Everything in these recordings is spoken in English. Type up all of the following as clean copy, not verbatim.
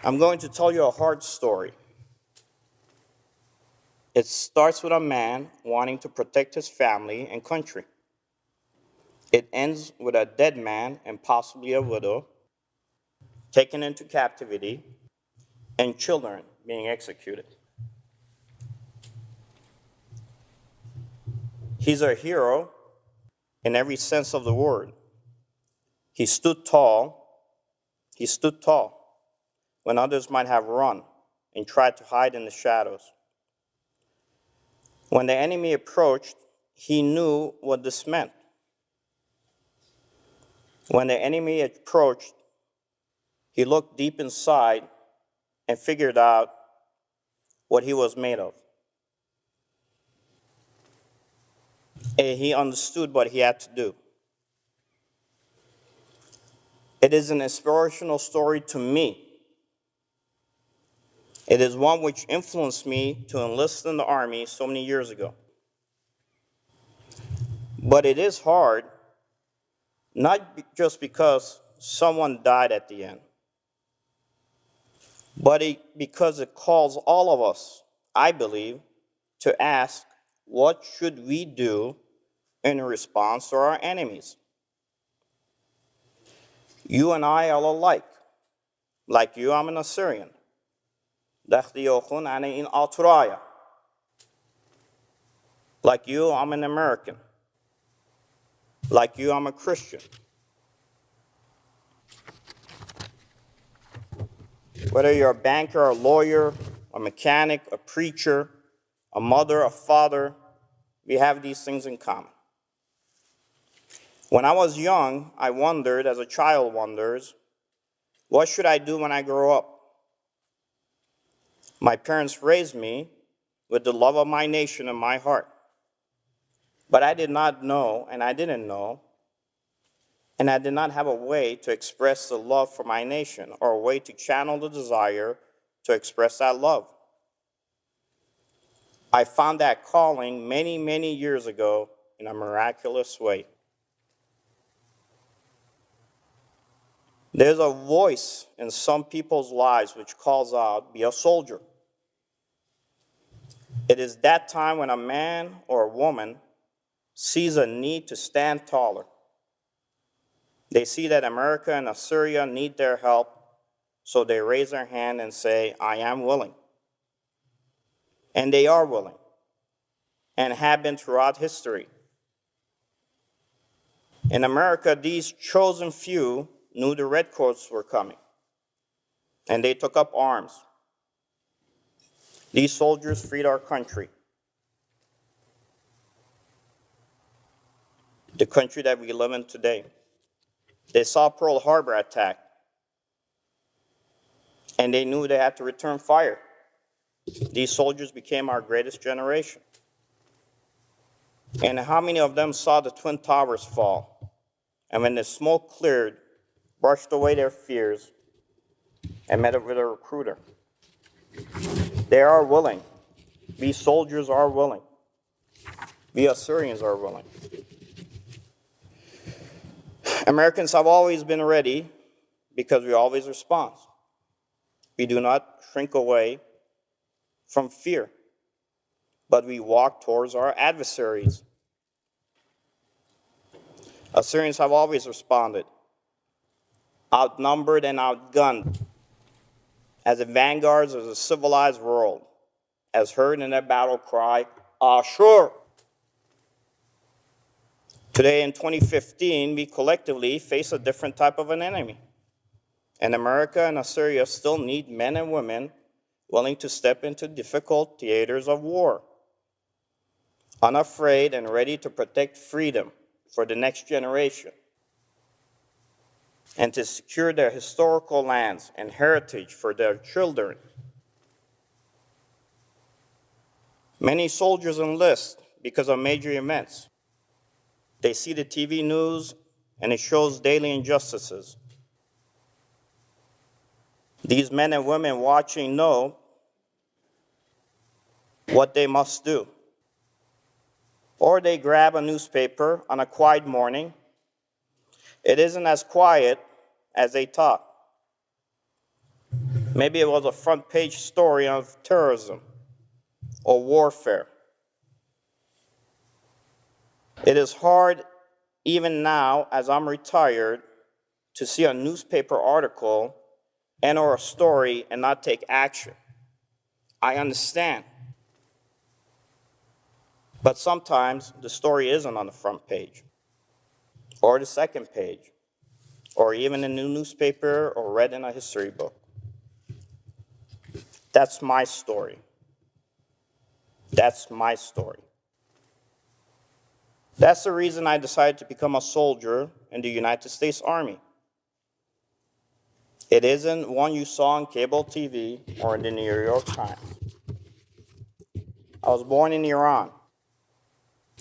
I'm going to tell you a hard story. It starts with a man wanting to protect his family and country. It ends with a dead man and possibly a widow taken into captivity and children being executed. He's a hero in every sense of the word. He stood tall when others might have run and tried to hide in the shadows. When the enemy approached, he knew what this meant. When the enemy approached, he looked deep inside and figured out what he was made of. And he understood what he had to do. It is an inspirational story to me. It is one which influenced me to enlist in the army so many years ago. But it is hard, not just because someone died at the end, but because it calls all of us, I believe, to ask, what should we do in response to our enemies? You and I are alike. Like you, I'm an Assyrian. Like you, I'm an American. Like you, I'm a Christian. Whether you're a banker, a lawyer, a mechanic, a preacher, a mother, a father, we have these things in common. When I was young, I wondered, as a child wonders, what should I do when I grow up? My parents raised me with the love of my nation in my heart. But I did not know, and I didn't know, and I did not have a way to express the love for my nation or a way to channel the desire to express that love. I found that calling many, many years ago in a miraculous way. There's a voice in some people's lives which calls out, be a soldier. It is that time when a man or a woman sees a need to stand taller. They see that America and Assyria need their help, so they raise their hand and say, I am willing. And they are willing, and have been throughout history. In America, these chosen few knew the redcoats were coming, and they took up arms. These soldiers freed our country, the country that we live in today. They saw Pearl Harbor attack, and they knew they had to return fire. These soldiers became our greatest generation. And how many of them saw the Twin Towers fall, and when the smoke cleared, brushed away their fears and met up with a recruiter? They are willing. We soldiers are willing. We Assyrians are willing. Americans have always been ready because we always respond. We do not shrink away from fear, but we walk towards our adversaries. Assyrians have always responded, outnumbered and outgunned, as the vanguards of the civilized world, as heard in their battle cry, Ashur. Today in 2015, we collectively face a different type of an enemy. And America and Assyria still need men and women willing to step into difficult theaters of war, unafraid and ready to protect freedom for the next generation, and to secure their historical lands and heritage for their children. Many soldiers enlist because of major events. They see the TV news and it shows daily injustices. These men and women watching know what they must do. Or they grab a newspaper on a quiet morning. It isn't as quiet as they thought. Maybe it was a front page story of terrorism or warfare. It is hard, even now, as I'm retired, to see a newspaper article and or a story and not take action. I understand. But sometimes the story isn't on the front page, or the second page, or even in a newspaper or read in a history book. That's my story. That's my story. That's the reason I decided to become a soldier in the United States Army. It isn't one you saw on cable TV or in the New York Times. I was born in Iran.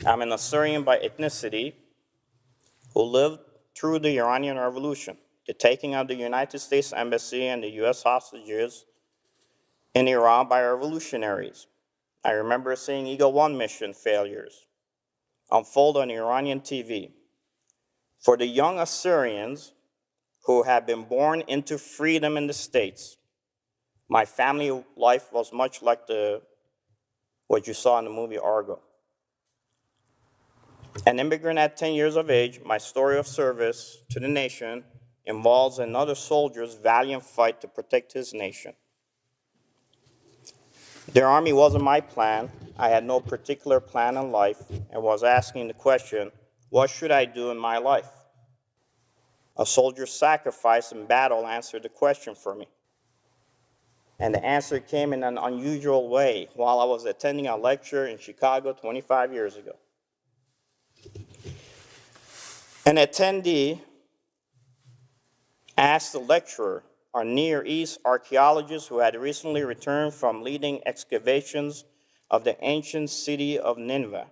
I'm an Assyrian by ethnicity who lived through the Iranian Revolution, the taking of the United States Embassy and the US hostages in Iran by revolutionaries. I remember seeing Eagle 1 mission failures unfold on Iranian TV. For the young Assyrians who had been born into freedom in the States, my family life was much like what you saw in the movie Argo. An immigrant at 10 years of age, my story of service to the nation involves another soldier's valiant fight to protect his nation. The Army wasn't my plan. I had no particular plan in life and was asking the question, what should I do in my life? A soldier's sacrifice in battle answered the question for me. And the answer came in an unusual way while I was attending a lecture in Chicago 25 years ago. An attendee asked the lecturer, a Near East archaeologist who had recently returned from leading excavations of the ancient city of Nineveh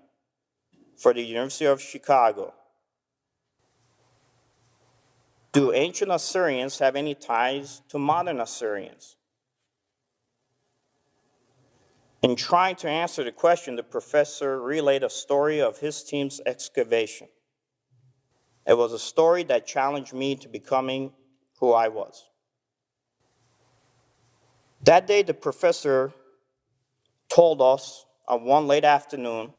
for the University of Chicago, do ancient Assyrians have any ties to modern Assyrians? In trying to answer the question, the professor relayed a story of his team's excavation. It was a story that challenged me to becoming who I was. That day, the professor told us on one late afternoon,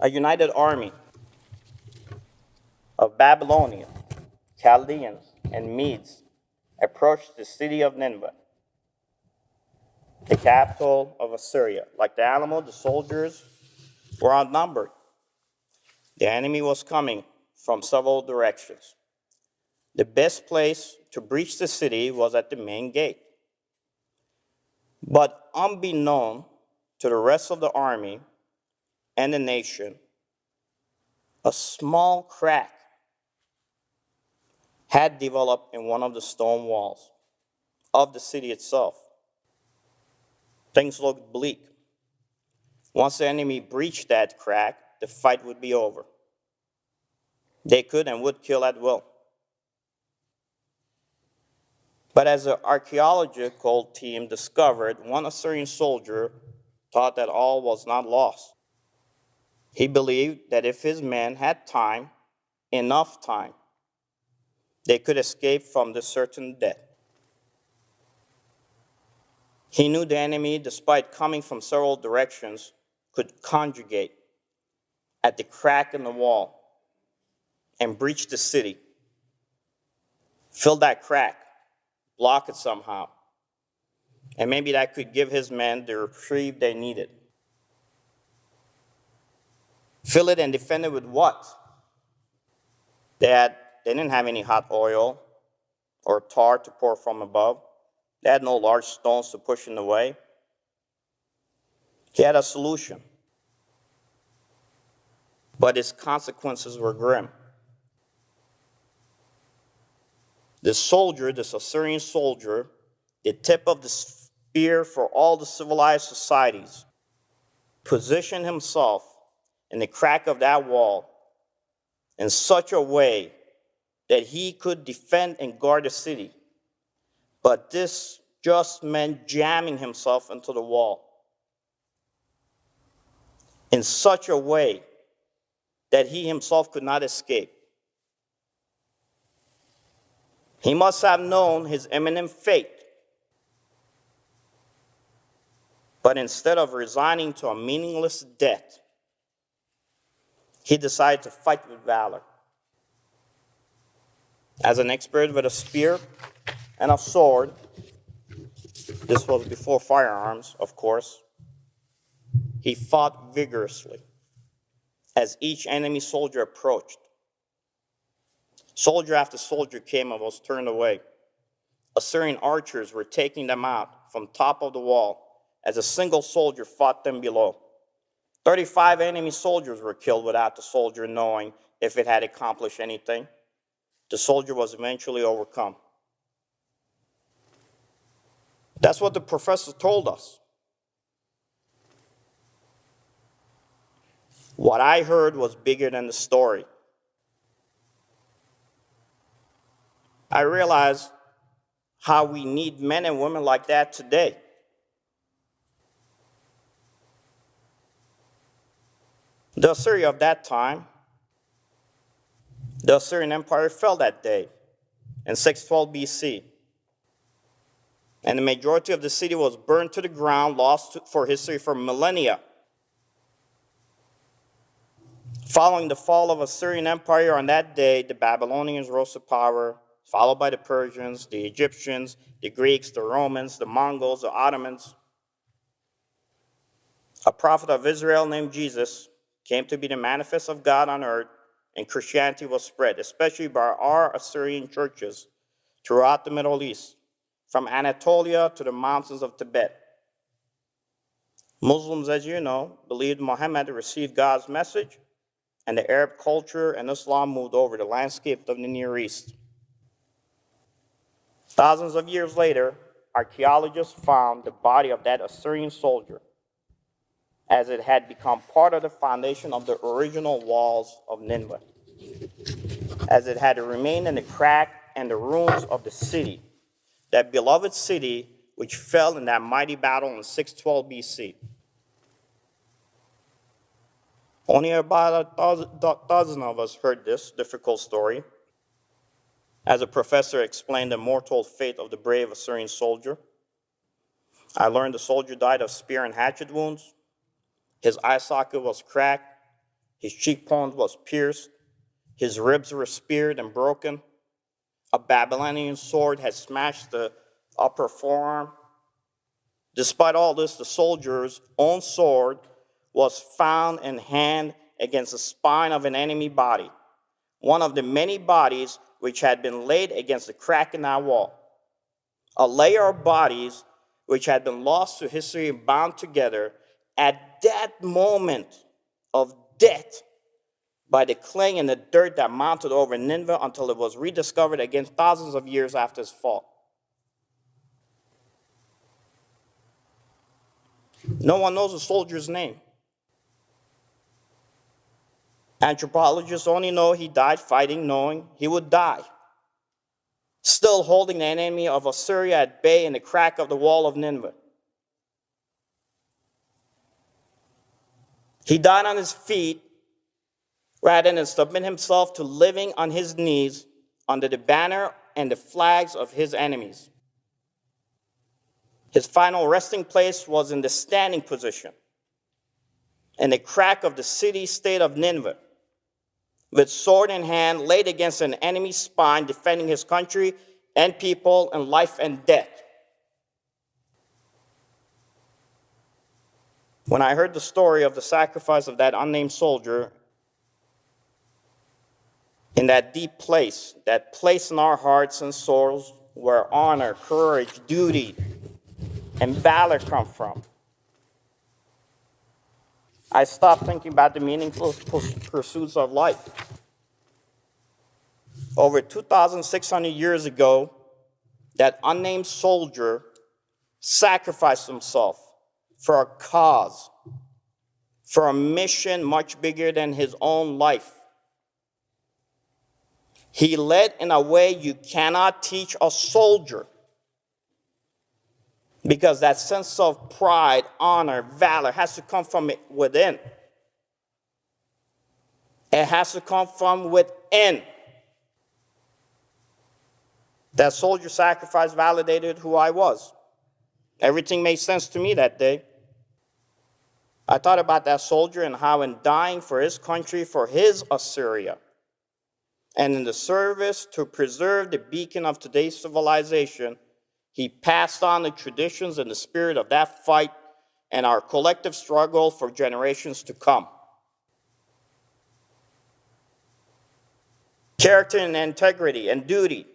a united army of Babylonians, Chaldeans, and Medes approached the city of Nineveh, the capital of Assyria. Like the animal, the soldiers were outnumbered. The enemy was coming from several directions. The best place to breach the city was at the main gate. But unbeknown to the rest of the army and the nation, a small crack had developed in one of the stone walls of the city itself. Things looked bleak. Once the enemy breached that crack, the fight would be over. They could and would kill at will. But as the archaeological team discovered, one Assyrian soldier thought that all was not lost. He believed that if his men had time, enough time, they could escape from the certain death. He knew the enemy, despite coming from several directions, could conjugate at the crack in the wall and breach the city, fill that crack, block it somehow, and maybe that could give his men the reprieve they needed. Fill it and defend it with what? They didn't have any hot oil or tar to pour from above. They had no large stones to push in the way. He had a solution, but its consequences were grim. This Assyrian soldier, the tip of the spear for all the civilized societies, positioned himself in the crack of that wall in such a way that he could defend and guard the city. But this just meant jamming himself into the wall in such a way that he himself could not escape. He must have known his imminent fate. But instead of resigning to a meaningless death, he decided to fight with valor. As an expert with a spear and a sword, this was before firearms, of course, he fought vigorously as each enemy soldier approached. Soldier after soldier came and was turned away. Assyrian archers were taking them out from top of the wall as a single soldier fought them below. 35 enemy soldiers were killed without the soldier knowing if it had accomplished anything. The soldier was eventually overcome. That's what the professor told us. What I heard was bigger than the story. I realized how we need men and women like that today. The Assyria of that time, the Assyrian Empire fell that day in 612 BC. And the majority of the city was burned to the ground, lost for history for millennia. Following the fall of Assyrian Empire on that day, the Babylonians rose to power, followed by the Persians, the Egyptians, the Greeks, the Romans, the Mongols, the Ottomans. A prophet of Israel named Jesus came to be the manifest of God on earth, and Christianity was spread, especially by our Assyrian churches throughout the Middle East, from Anatolia to the mountains of Tibet. Muslims, as you know, believed Muhammad received God's message, and the Arab culture and Islam moved over the landscape of the Near East. Thousands of years later, archaeologists found the body of that Assyrian soldier, as it had become part of the foundation of the original walls of Nineveh, as it had remained in the crack and the ruins of the city, that beloved city which fell in that mighty battle in 612 BC. Only about a dozen of us heard this difficult story, as a professor explained the mortal fate of the brave Assyrian soldier. I learned the soldier died of spear and hatchet wounds. His eye socket was cracked. His cheekbone was pierced. His ribs were speared and broken. A Babylonian sword had smashed the upper forearm. Despite all this, the soldier's own sword was found in hand against the spine of an enemy body, one of the many bodies which had been laid against the crack in that wall. A layer of bodies which had been lost to history and bound together at that moment of death by the clay and the dirt that mounted over Nineveh until it was rediscovered again thousands of years after its fall. No one knows the soldier's name. Anthropologists only know he died fighting, knowing he would die, still holding the enemy of Assyria at bay in the crack of the wall of Nineveh. He died on his feet rather than submit himself to living on his knees under the banner and the flags of his enemies. His final resting place was in the standing position, in the crack of the city-state of Nineveh, with sword in hand laid against an enemy's spine, defending his country and people in life and death. When I heard the story of the sacrifice of that unnamed soldier in that deep place, that place in our hearts and souls where honor, courage, duty, and valor come from, I stopped thinking about the meaningful pursuits of life. Over 2,600 years ago, that unnamed soldier sacrificed himself for a cause, for a mission much bigger than his own life. He led in a way you cannot teach a soldier, because that sense of pride, honor, valor has to come from within. It has to come from within. That soldier sacrifice validated who I was. Everything made sense to me that day. I thought about that soldier and how in dying for his country, for his Assyria, and in the service to preserve the beacon of today's civilization, he passed on the traditions and the spirit of that fight and our collective struggle for generations to come. Character and integrity and duty.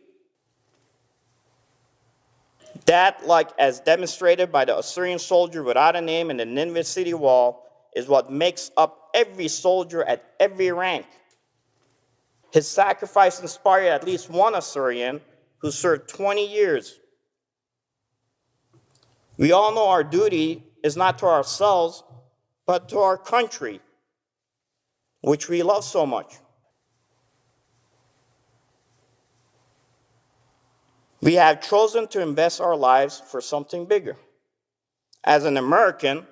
That, like as demonstrated by the Assyrian soldier without a name in the Nineveh city wall, is what makes up every soldier at every rank. His sacrifice inspired at least one Assyrian who served 20 years. We all know our duty is not to ourselves, but to our country, which we love so much. We have chosen to invest our lives for something bigger. As an American,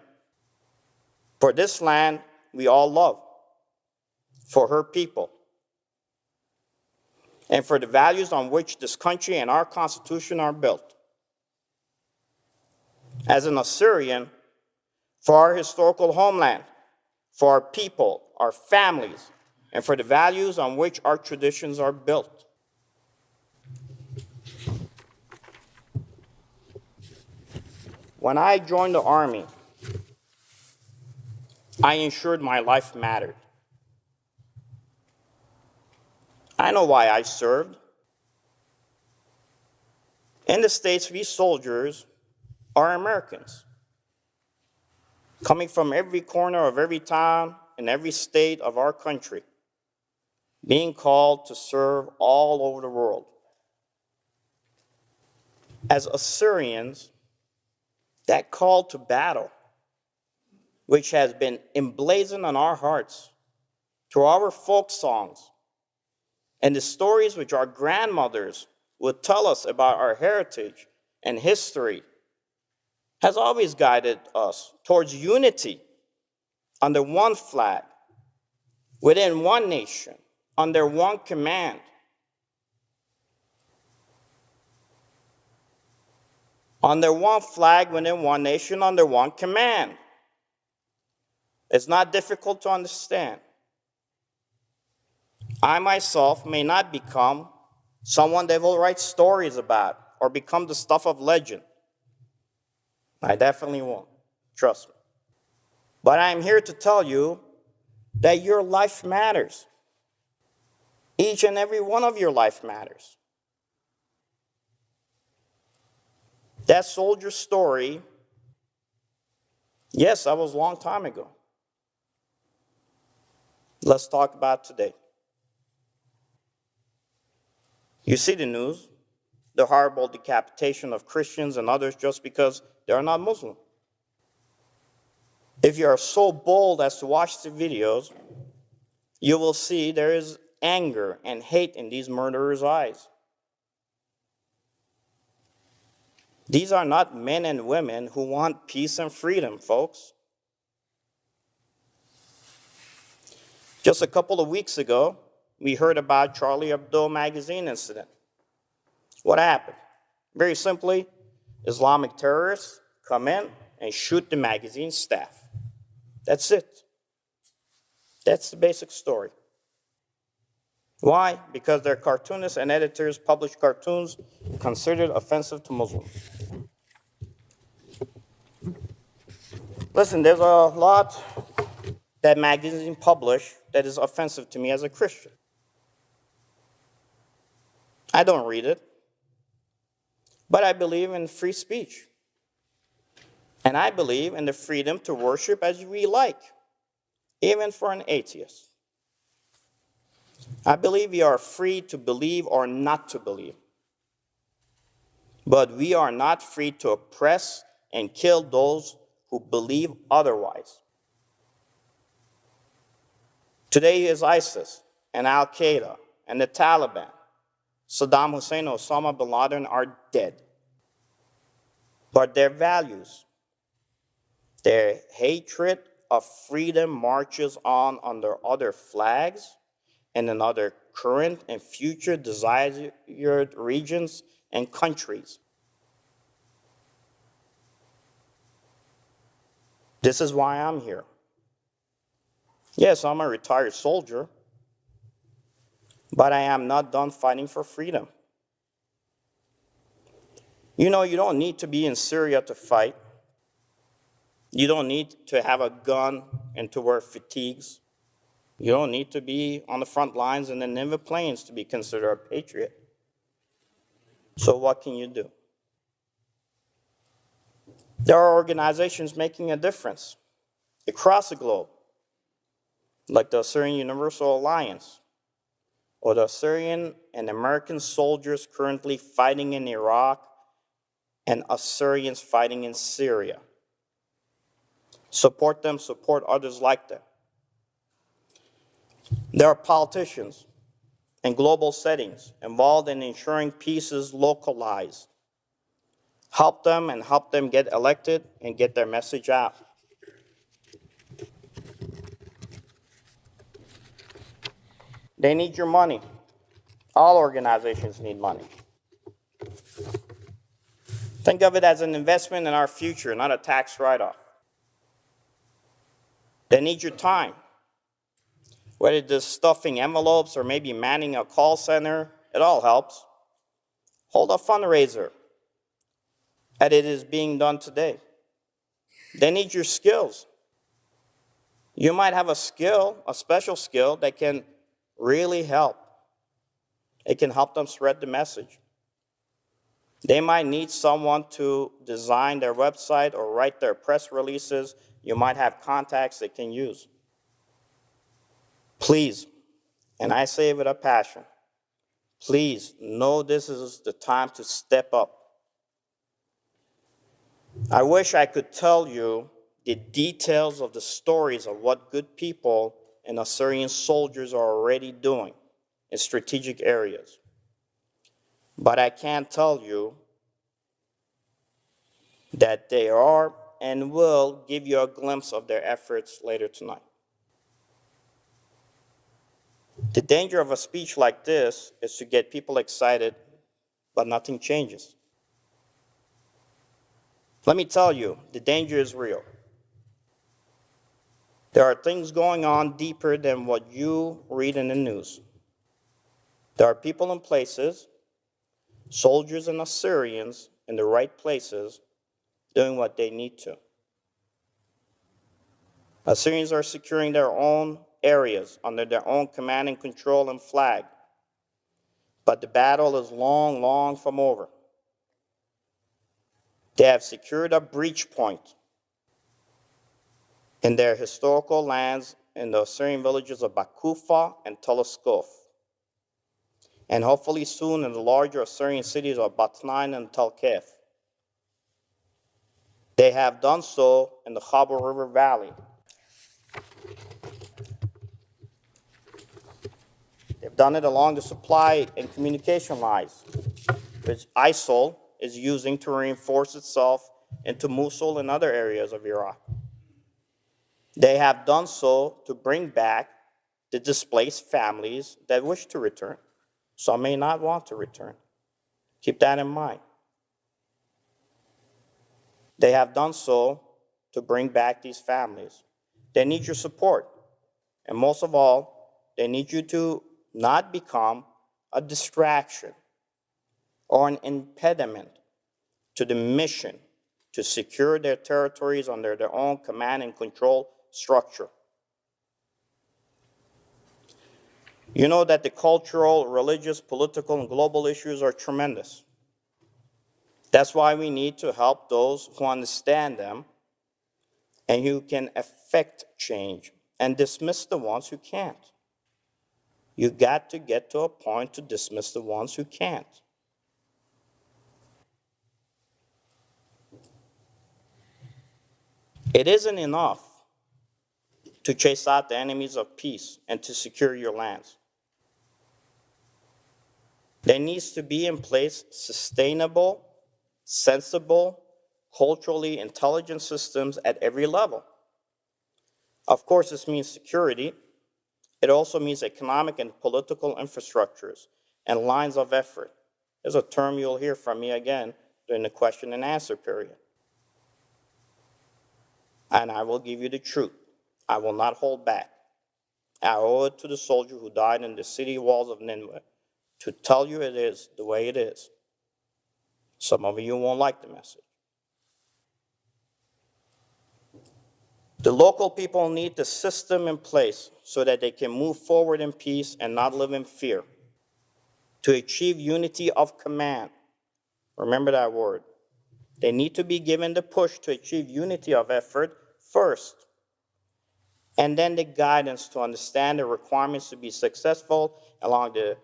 for this land we all love, for her people, and for the values on which this country and our Constitution are built. As an Assyrian, for our historical homeland, for our people, our families, and for the values on which our traditions are built. When I joined the Army, I ensured my life mattered. I know why I served. In the States, we soldiers are Americans, coming from every corner of every town in every state of our country, being called to serve all over the world. As Assyrians, that call to battle, which has been emblazoned on our hearts through our folk songs and the stories which our grandmothers would tell us about our heritage and history, has always guided us towards unity under one flag, within one nation, under one command. Under one flag, within one nation, under one command. It's not difficult to understand. I myself may not become someone they will write stories about or become the stuff of legend. I definitely won't, trust me. But I'm here to tell you that your life matters. Each and every one of your life matters. That soldier story, yes, that was a long time ago. Let's talk about today. You see the news, the horrible decapitation of Christians and others just because they are not Muslim. If you are so bold as to watch the videos, you will see there is anger and hate in these murderers' eyes. These are not men and women who want peace and freedom, folks. Just a couple of weeks ago, we heard about Charlie Hebdo magazine incident. What happened? Very simply, Islamic terrorists come in and shoot the magazine staff. That's it. That's the basic story. Why? Because their cartoonists and editors publish cartoons considered offensive to Muslims. Listen, there's a lot that magazine publish that is offensive to me as a Christian. I don't read it, but I believe in free speech. And I believe in the freedom to worship as we like, even for an atheist. I believe we are free to believe or not to believe. But we are not free to oppress and kill those who believe otherwise. Today is ISIS and Al-Qaeda and the Taliban. Saddam Hussein and Osama bin Laden are dead. But their values, their hatred of freedom marches on under other flags and in other current and future desired regions and countries. This is why I'm here. Yes, I'm a retired soldier, but I am not done fighting for freedom. You know, you don't need to be in Syria to fight. You don't need to have a gun and to wear fatigues. You don't need to be on the front lines in the Niva Plains to be considered a patriot. So what can you do? There are organizations making a difference across the globe, like the Assyrian Universal Alliance, or the Assyrian and American soldiers currently fighting in Iraq and Assyrians fighting in Syria. Support them, support others like them. There are politicians in global settings involved in ensuring peace is localized. Help them and help them get elected and get their message out. They need your money. All organizations need money. Think of it as an investment in our future, not a tax write-off. They need your time. Whether it's stuffing envelopes or maybe manning a call center, it all helps. Hold a fundraiser, as it is being done today. They need your skills. You might have a skill, a special skill that can really help. It can help them spread the message. They might need someone to design their website or write their press releases. You might have contacts they can use. Please, and I say it with a passion, please know this is the time to step up. I wish I could tell you the details of the stories of what good people and Assyrian soldiers are already doing in strategic areas. But I can tell you that they are and will give you a glimpse of their efforts later tonight. The danger of a speech like this is to get people excited, but nothing changes. Let me tell you, the danger is real. There are things going on deeper than what you read in the news. There are people and places, soldiers and Assyrians in the right places, doing what they need to. Assyrians are securing their own areas under their own command and control and flag. But the battle is long, long from over. They have secured a breach point in their historical lands in the Assyrian villages of Bakufa and Teleskov, and hopefully soon in the larger Assyrian cities of Batnain and Talkef. They have done so in the Khabur River Valley. They've done it along the supply and communication lines, which ISIL is using to reinforce itself into Mosul and other areas of Iraq. They have done so to bring back the displaced families that wish to return. Some may not want to return. Keep that in mind. They have done so to bring back these families. They need your support. And most of all, they need you to not become a distraction or an impediment to the mission to secure their territories under their own command and control structure. You know that the cultural, religious, political, and global issues are tremendous. That's why we need to help those who understand them and who can affect change and dismiss the ones who can't. You got to get to a point to dismiss the ones who can't. It isn't enough to chase out the enemies of peace and to secure your lands. There needs to be in place sustainable, sensible, culturally intelligent systems at every level. Of course, this means security. It also means economic and political infrastructures and lines of effort. is a term you'll hear from me again during the question and answer period. And I will give you the truth. I will not hold back. I owe it to the soldier who died in the city walls of Nineveh to tell you it is the way it is. Some of you won't like the message. The local people need the system in place so that they can move forward in peace and not live in fear. To achieve unity of command, remember that word. They need to be given the push to achieve unity of effort first, and then the guidance to understand the requirements to be successful along the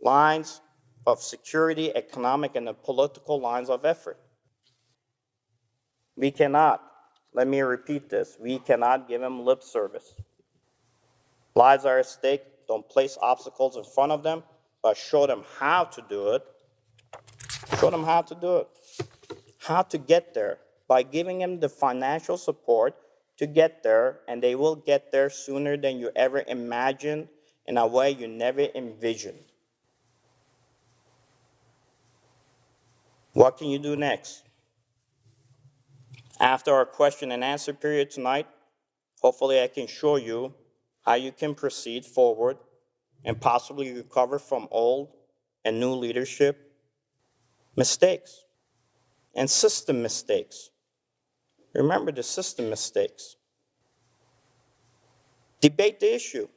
lines of security, economic, and the political lines of effort. We cannot, let me repeat this, we cannot give them lip service. Lives are at stake. Don't place obstacles in front of them, but show them how to do it. Show them how to do it. How to get there by giving them the financial support to get there, and they will get there sooner than you ever imagined in a way you never envisioned. What can you do next? After our question and answer period tonight, hopefully I can show you how you can proceed forward and possibly recover from old and new leadership mistakes and system mistakes. Remember the system mistakes. Debate the issue.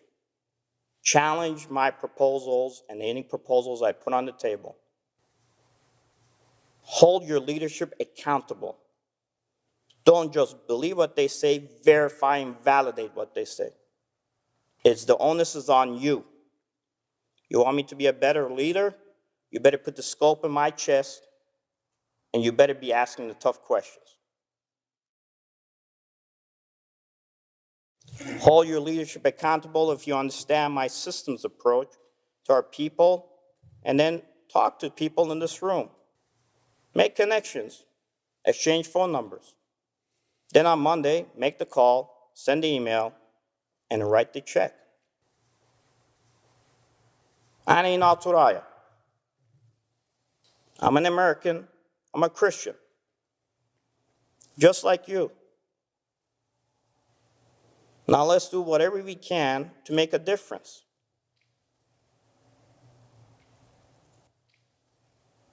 Challenge my proposals and any proposals I put on the table. Hold your leadership accountable. Don't just believe what they say, verify and validate what they say. The onus is on you. You want me to be a better leader? You better put the scope in my chest, and you better be asking the tough questions. Hold your leadership accountable if you understand my systems approach to our people, and then talk to people in this room. Make connections, exchange phone numbers. Then on Monday, make the call, send the email, and write the check. Ani Naturaya. I'm an American, I'm a Christian, just like you. Now let's do whatever we can to make a difference.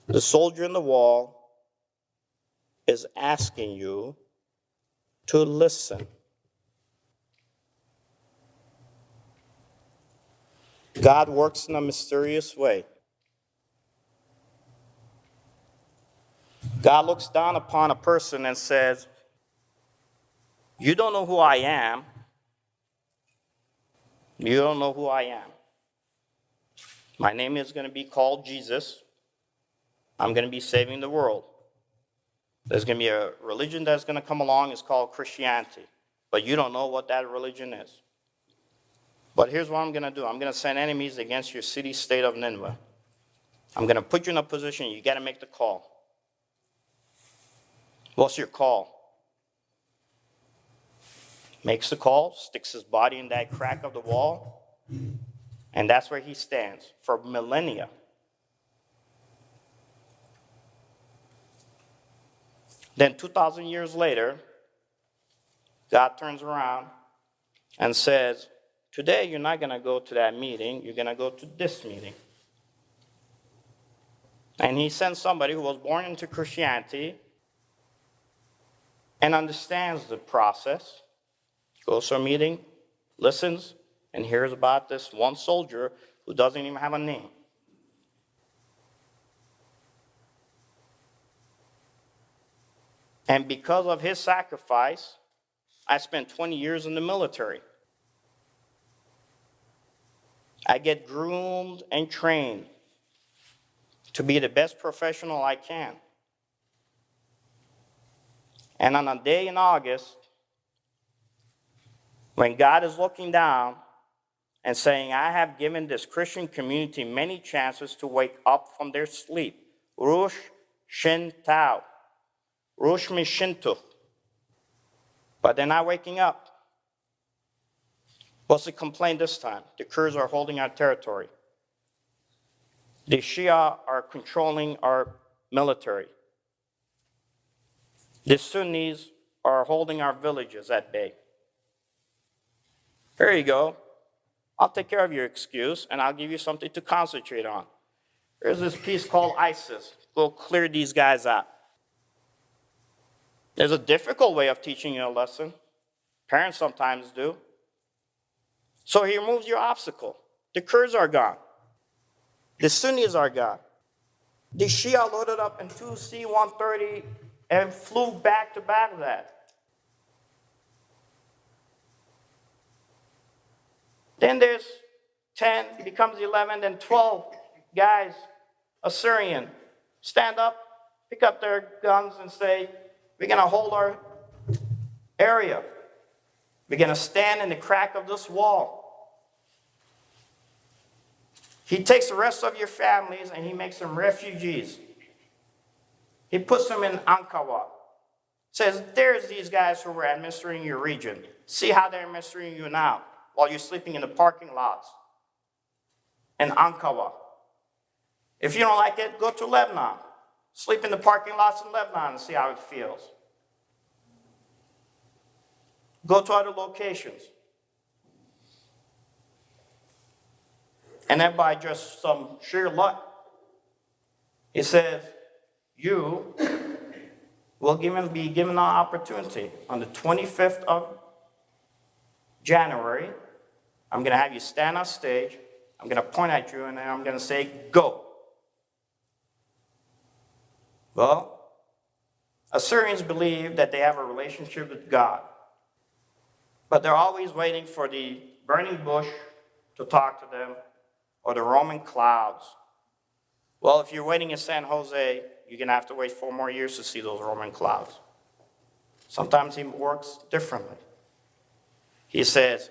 The soldier in the wall is asking you to listen. God works in a mysterious way. God looks down upon a person and says, you don't know who I am. You don't know who I am. My name is going to be called Jesus. I'm going to be saving the world. There's going to be a religion that's going to come along. It's called Christianity. But you don't know what that religion is. But here's what I'm going to do. I'm going to send enemies against your city, state of Nineveh. I'm going to put you in a position. You got to make the call. What's your call? Makes the call, sticks his body in that crack of the wall, and that's where he stands for millennia. Then 2,000 years later, God turns around and says, today you're not going to go to that meeting, you're going to go to this meeting. And he sends somebody who was born into Christianity and understands the process, goes to a meeting, listens, and hears about this one soldier who doesn't even have a name. And because of his sacrifice, I spent 20 years in the military. I get groomed and trained to be the best professional I can. And on a day in August, when God is looking down and saying, I have given this Christian community many chances to wake up from their sleep. Rosh Shintau. Rosh Mishintuch. But they're not waking up. What's the complaint this time? The Kurds are holding our territory. The Shia are controlling our military. The Sunnis are holding our villages at bay. Here you go. I'll take care of your excuse, and I'll give you something to concentrate on. There's this piece called ISIS. We'll clear these guys out. There's a difficult way of teaching you a lesson. Parents sometimes do. So he removes your obstacle. The Kurds are gone. The Sunnis are gone. The Shia loaded up in 2 C-130 and flew back to Baghdad. Then there's 10, becomes 11, then 12 guys, Assyrian, stand up, pick up their guns and say, we're going to hold our area. We're going to stand in the crack of this wall. He takes the rest of your families and he makes them refugees. He puts them in Ankawa. Says, there's these guys who were administering your region. See how they're administering you now while you're sleeping in the parking lots in Ankawa. If you don't like it, go to Lebanon. Sleep in the parking lots in Lebanon and see how it feels. Go to other locations. And then by just some sheer luck, he says, you will be given an opportunity. On the 25th of January, I'm going to have you stand on stage, I'm going to point at you, and then I'm going to say, go. Well, Assyrians believe that they have a relationship with God, but they're always waiting for the burning bush to talk to them, or the Roman clouds. Well, if you're waiting in San Jose, you're going to have to wait 4 more years to see those Roman clouds. Sometimes he works differently. He says,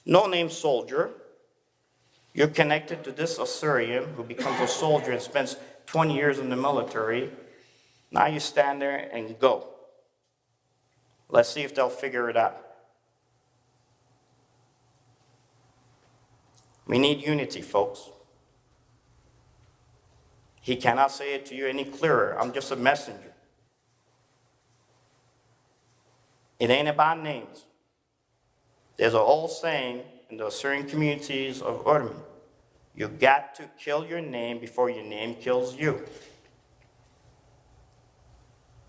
no-name soldier, you're connected to this Assyrian who becomes a soldier and spends 20 years in the military. Now you stand there and go. Let's see if they'll figure it out. We need unity, folks. He cannot say it to you any clearer. I'm just a messenger. It ain't about names. There's an old saying in the Assyrian communities of Urmi, you got to kill your name before your name kills you.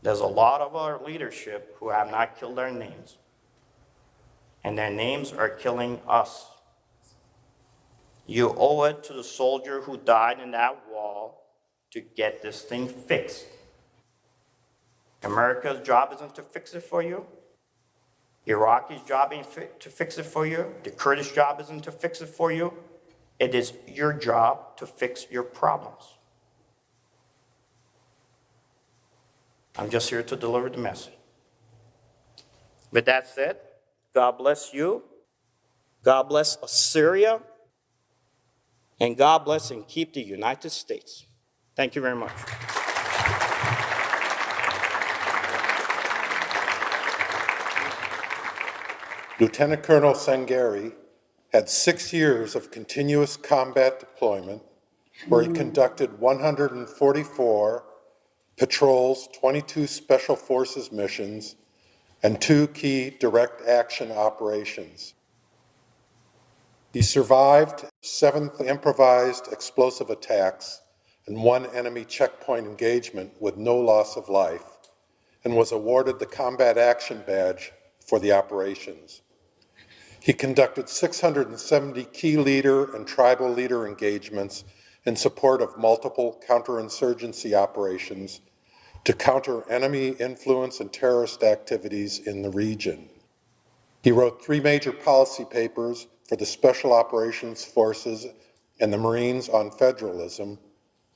There's a lot of our leadership who have not killed their names, and their names are killing us. You owe it to the soldier who died in that wall to get this thing fixed. America's job isn't to fix it for you. Iraqi's job isn't to fix it for you. The Kurdish job isn't to fix it for you. It is your job to fix your problems. I'm just here to deliver the message. With that said, God bless you. God bless Assyria. And God bless and keep the United States. Thank you very much. Lieutenant Colonel Sangari had 6 years of continuous combat deployment where he conducted 144 patrols, 22 Special Forces missions, and 2 key direct action operations. He survived 7 improvised explosive attacks and 1 enemy checkpoint engagement with no loss of life, and was awarded the Combat Action Badge for the operations. He conducted 670 key leader and tribal leader engagements in support of multiple counterinsurgency operations to counter enemy influence and terrorist activities in the region. He wrote 3 major policy papers for the Special Operations Forces and the Marines on federalism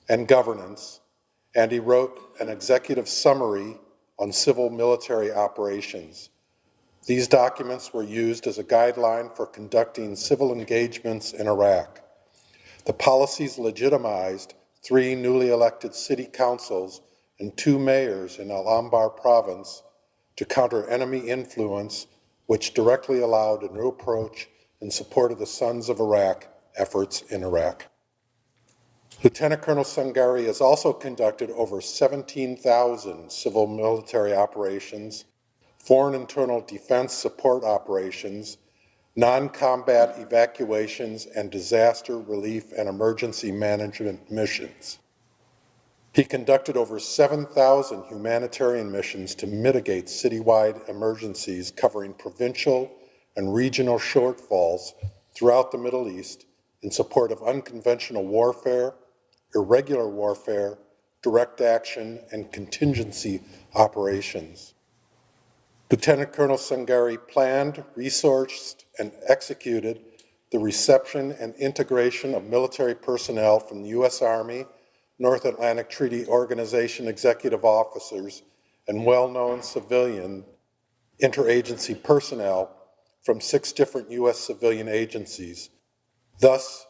and governance, and he wrote an executive summary on civil military operations. These documents were used as a guideline for conducting civil engagements in Iraq. The policies legitimized 3 newly elected city councils and 2 mayors in Al-Anbar province to counter enemy influence, which directly allowed a new approach in support of the Sons of Iraq efforts in Iraq. Lieutenant Colonel Sangari has also conducted over 17,000 civil military operations, foreign internal defense support operations, non-combat evacuations, and disaster relief and emergency management missions. He conducted over 7,000 humanitarian missions to mitigate citywide emergencies covering provincial and regional shortfalls throughout the Middle East in support of unconventional warfare, irregular warfare, direct action, and contingency operations. Lieutenant Colonel Sangari planned, resourced, and executed the reception and integration of military personnel from the U.S. Army, North Atlantic Treaty Organization executive officers, and well-known civilian interagency personnel from 6 different U.S. civilian agencies, thus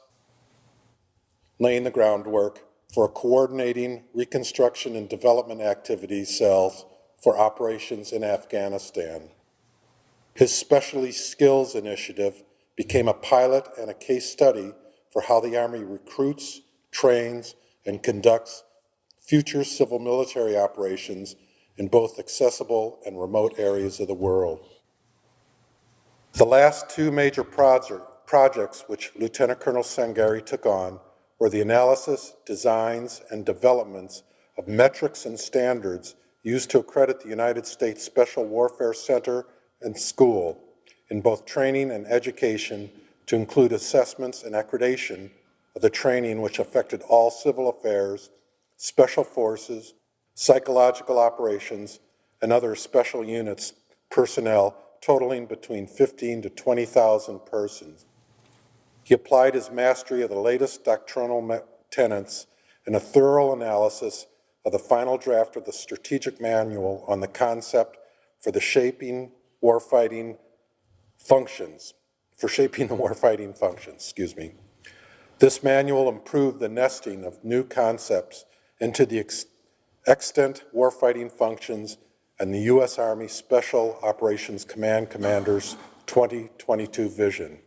laying the groundwork for a coordinating reconstruction and development activities cells for operations in Afghanistan. His Specialty Skills Initiative became a pilot and a case study for how the Army recruits, trains, and conducts future civil military operations in both accessible and remote areas of the world. The last 2 major projects which Lieutenant Colonel Sangari took on were the analysis, designs, and developments of metrics and standards used to accredit the United States Special Warfare Center and School in both training and education to include assessments and accreditation of the training which affected all civil affairs, special forces, psychological operations, and other special units personnel totaling between 15 to 20,000 persons. He applied his mastery of the latest doctrinal tenets in a thorough analysis of the final draft of the strategic manual on the concept for shaping the warfighting functions. This manual improved the nesting of new concepts into the extant warfighting functions and the U.S. Army Special Operations Command Commander's 2022 vision.